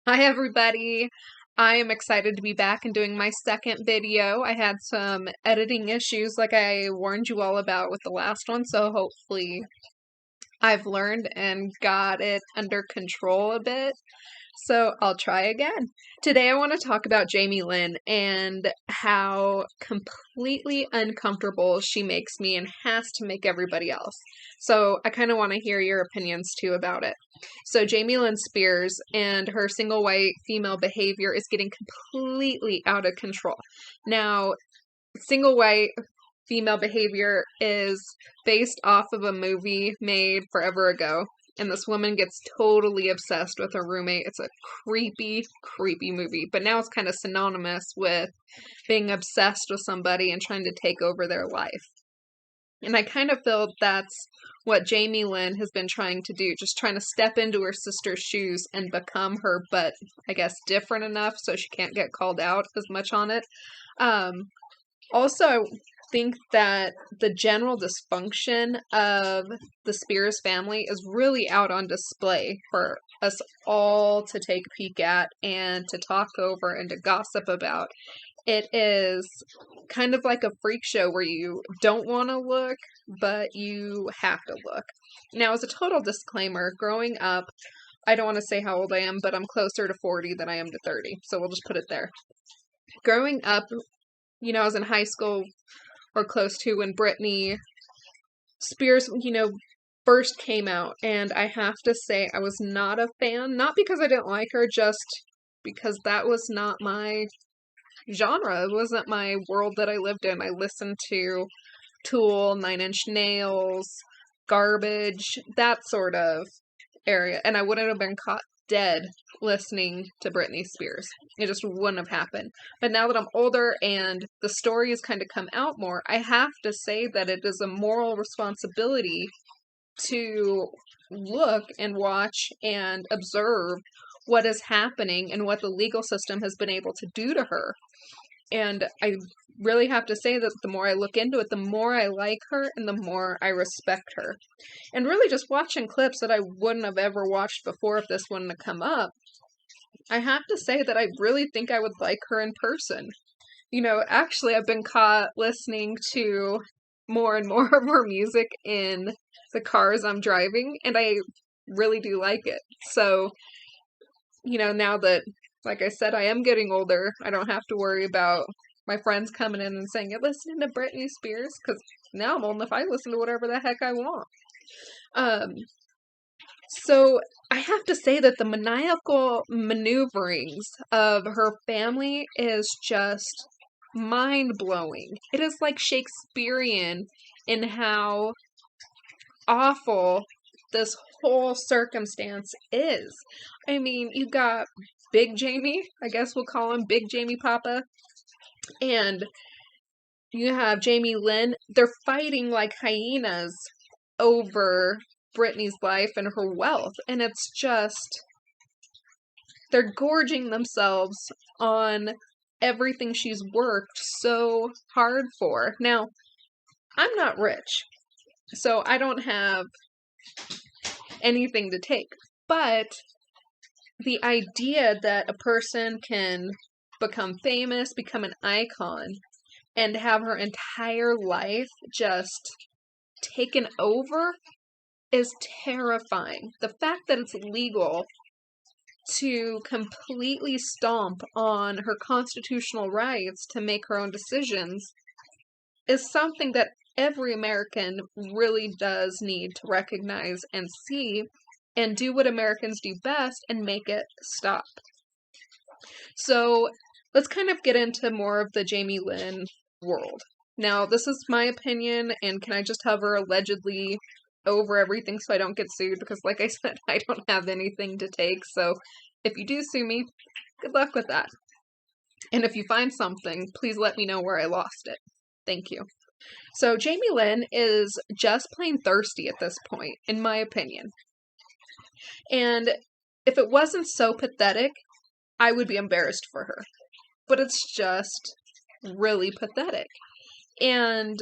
Hi everybody! I am excited to be back and doing my second video. I had some editing issues like I warned you all about with the last one, so hopefully I've learned and got it under control a bit. So I'll try again. Today I want to talk about Jamie Lynn and how completely uncomfortable she makes me and has to make everybody else. So I kind of want to hear your opinions too about it. So Jamie Lynn Spears and her single white female behavior is getting completely out of control. Now, single white female behavior is based off of a movie made forever ago. And this woman gets totally obsessed with her roommate. It's a creepy, creepy movie. But now it's kind of synonymous with being obsessed with somebody and trying to take over their life. And I kind of feel that's what Jamie Lynn has been trying to do, just trying to step into her sister's shoes and become her, but I guess different enough so she can't get called out as much on it. Also, I think that the general dysfunction of the Spears family is really out on display for us all to take a peek at and to talk over and to gossip about. It is kind of like a freak show where you don't want to look, but you have to look. Now, as a total disclaimer, growing up, I don't want to say how old I am, but I'm closer to 40 than I am to 30, so we'll just put it there. Growing up, I was in high school or close to when Britney Spears, first came out, and I have to say I was not a fan, not because I didn't like her, just because that was not my genre. It wasn't my world that I lived in. I listened to Tool, Nine Inch Nails, Garbage, that sort of area, and I wouldn't have been caught dead listening to Britney Spears. It just wouldn't have happened. But now that I'm older and the story has kind of come out more, I have to say that it is a moral responsibility to look and watch and observe what is happening and what the legal system has been able to do to her. And I really have to say that the more I look into it, the more I like her and the more I respect her. And really just watching clips that I wouldn't have ever watched before if this wouldn't have come up, I have to say that I really think I would like her in person. Actually, I've been caught listening to more and more of her music in the cars I'm driving, and I really do like it. So, now that, like I said, I am getting older, I don't have to worry about my friends coming in and saying, "You're listening to Britney Spears," because now I'm old enough, I listen to whatever the heck I want. So I have to say that the maniacal maneuverings of her family is just mind-blowing. It is like Shakespearean in how awful this whole circumstance is. I mean, you got Big Jamie, I guess we'll call him Big Jamie Papa, and you have Jamie Lynn. They're fighting like hyenas over Britney's life and her wealth, and it's just, they're gorging themselves on everything she's worked so hard for. Now, I'm not rich, so I don't have anything to take, but the idea that a person can become famous, become an icon, and have her entire life just taken over is terrifying. The fact that it's legal to completely stomp on her constitutional rights to make her own decisions is something that every American really does need to recognize and see and do what Americans do best and make it stop. So let's kind of get into more of the Jamie Lynn world. Now, this is my opinion, and can I just hover allegedly over everything so I don't get sued? Because like I said, I don't have anything to take, so if you do sue me, good luck with that. And if you find something, please let me know where I lost it. Thank you. So Jamie Lynn is just plain thirsty at this point, in my opinion. And if it wasn't so pathetic, I would be embarrassed for her. But it's just really pathetic. And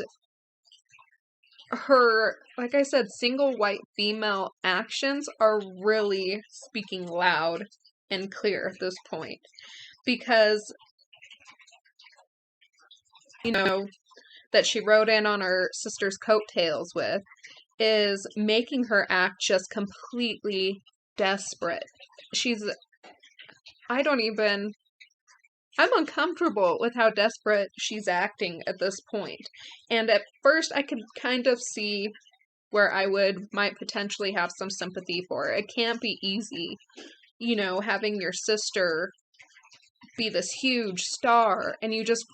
her, like I said, single white female actions are really speaking loud and clear at this point. Because, that she rode in on her sister's coattails with is making her act just completely desperate. I'm uncomfortable with how desperate she's acting at this point. And at first I could kind of see where might potentially have some sympathy for her. It can't be easy, having your sister be this huge star and you just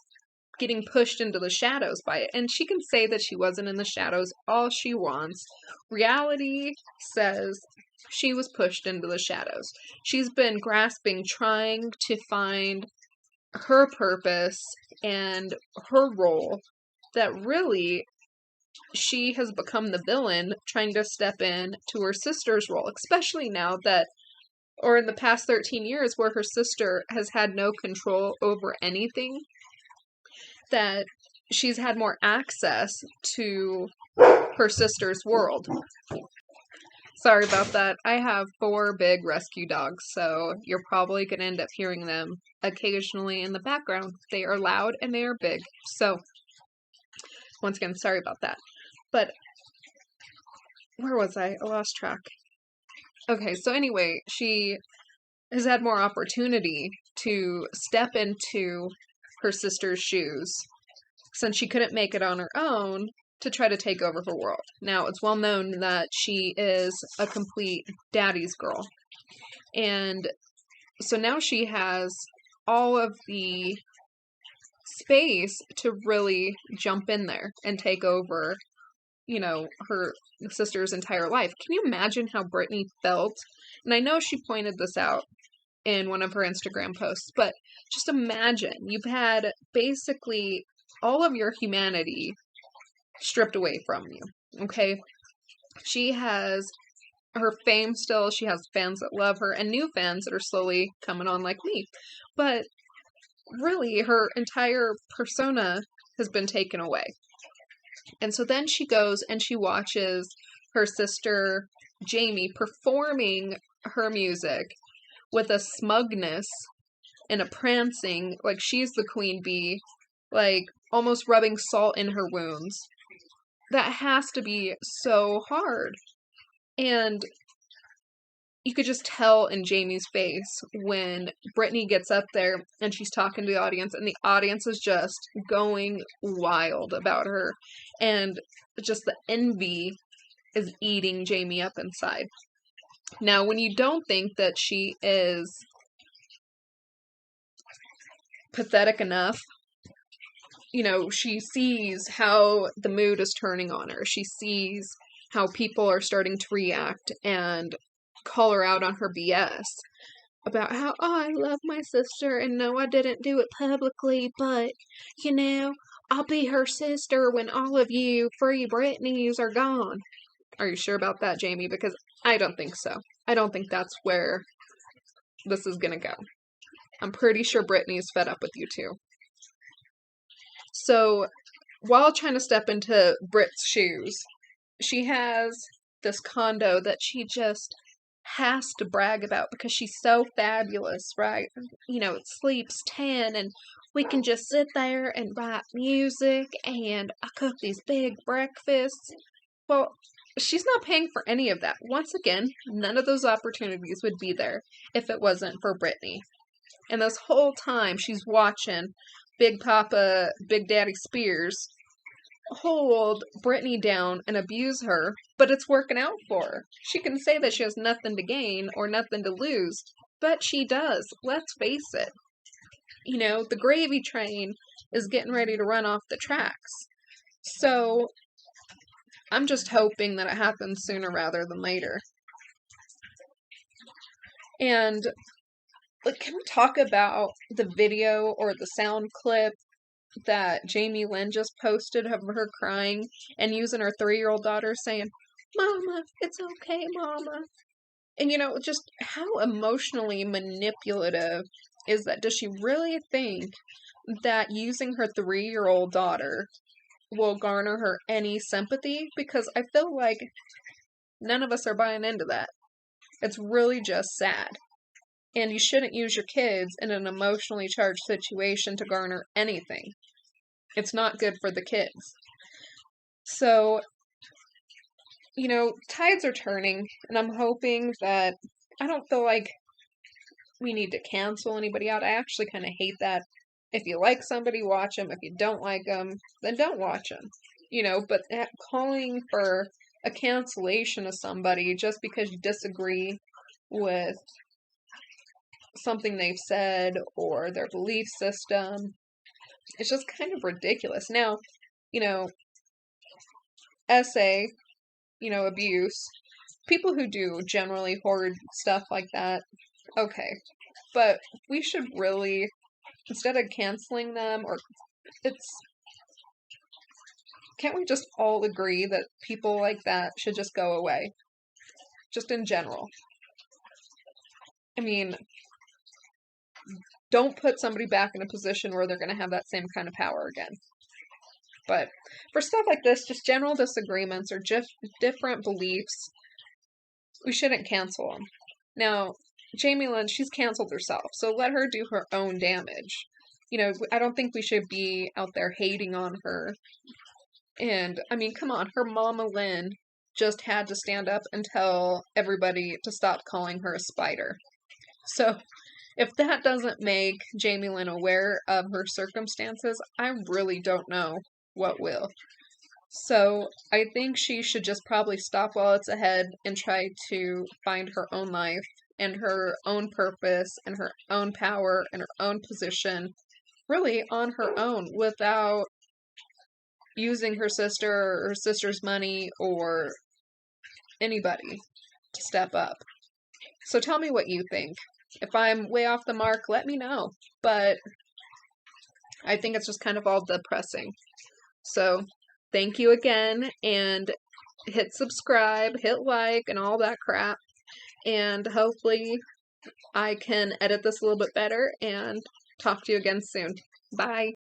getting pushed into the shadows by it. And she can say that she wasn't in the shadows all she wants. Reality says she was pushed into the shadows. She's been grasping, trying to find her purpose and her role, that really she has become the villain trying to step in to her sister's role, especially now that, or in the past 13 years where her sister has had no control over anything, that she's had more access to her sister's world. Sorry about that. I have 4 big rescue dogs, so you're probably going to end up hearing them occasionally in the background. They are loud and they are big. So, once again, sorry about that. But, where was I? I lost track. Okay, so anyway, she has had more opportunity to step into her sister's shoes since she couldn't make it on her own to try to take over her world. Now, it's well known that she is a complete daddy's girl. And so now she has all of the space to really jump in there and take over, her sister's entire life. Can you imagine how Brittany felt? And I know she pointed this out in one of her Instagram posts, but just imagine you've had basically all of your humanity stripped away from you, okay? She has her fame still, she has fans that love her, and new fans that are slowly coming on like me. But really, her entire persona has been taken away. And so then she goes and she watches her sister Jamie performing her music with a smugness and a prancing, like she's the queen bee, like almost rubbing salt in her wounds. That has to be so hard. And you could just tell in Jamie's face when Brittany gets up there and she's talking to the audience, and the audience is just going wild about her. And just the envy is eating Jamie up inside. Now, when you don't think that she is pathetic enough, she sees how the mood is turning on her. She sees how people are starting to react and call her out on her BS about how, I love my sister, and no, I didn't do it publicly, but, I'll be her sister when all of you free Britneys are gone. Are you sure about that, Jamie? Because I don't think so. I don't think that's where this is gonna go. I'm pretty sure Brittany's fed up with you too. So, while trying to step into Britt's shoes, she has this condo that she just has to brag about because she's so fabulous, right? It sleeps 10 and we can just sit there and write music and I cook these big breakfasts. Well, she's not paying for any of that. Once again, none of those opportunities would be there if it wasn't for Brittany. And this whole time she's watching Big Papa, Big Daddy Spears hold Brittany down and abuse her, but it's working out for her. She can say that she has nothing to gain or nothing to lose, but she does. Let's face it. The gravy train is getting ready to run off the tracks. So, I'm just hoping that it happens sooner rather than later. And can we talk about the video or the sound clip that Jamie Lynn just posted of her crying and using her 3-year-old daughter saying, Mama, it's okay, Mama. And just how emotionally manipulative is that? Does she really think that using her 3-year-old daughter will garner her any sympathy? Because I feel like none of us are buying into that. It's really just sad. And you shouldn't use your kids in an emotionally charged situation to garner anything. It's not good for the kids. So, tides are turning, and I'm hoping that I don't feel like we need to cancel anybody out. I actually kind of hate that. If you like somebody, watch them. If you don't like them, then don't watch them. But calling for a cancellation of somebody just because you disagree with something they've said or their belief system, it's just kind of ridiculous. Now, essay, abuse, people who do generally hoard stuff like that, okay. But we should really, instead of canceling them, can't we just all agree that people like that should just go away? Just in general. I mean, don't put somebody back in a position where they're going to have that same kind of power again. But for stuff like this, just general disagreements or just different beliefs, we shouldn't cancel them. Now, Jamie Lynn, she's canceled herself, so let her do her own damage. I don't think we should be out there hating on her. And, I mean, come on, her mama Lynn just had to stand up and tell everybody to stop calling her a spider. So, if that doesn't make Jamie Lynn aware of her circumstances, I really don't know what will. So, I think she should just probably stop while it's ahead and try to find her own life and her own purpose and her own power and her own position, really on her own, without using her sister or her sister's money or anybody to step up. So tell me what you think. If I'm way off the mark, let me know. But I think it's just kind of all depressing. So thank you again, and hit subscribe, hit like, and all that crap. And hopefully I can edit this a little bit better and talk to you again soon. Bye.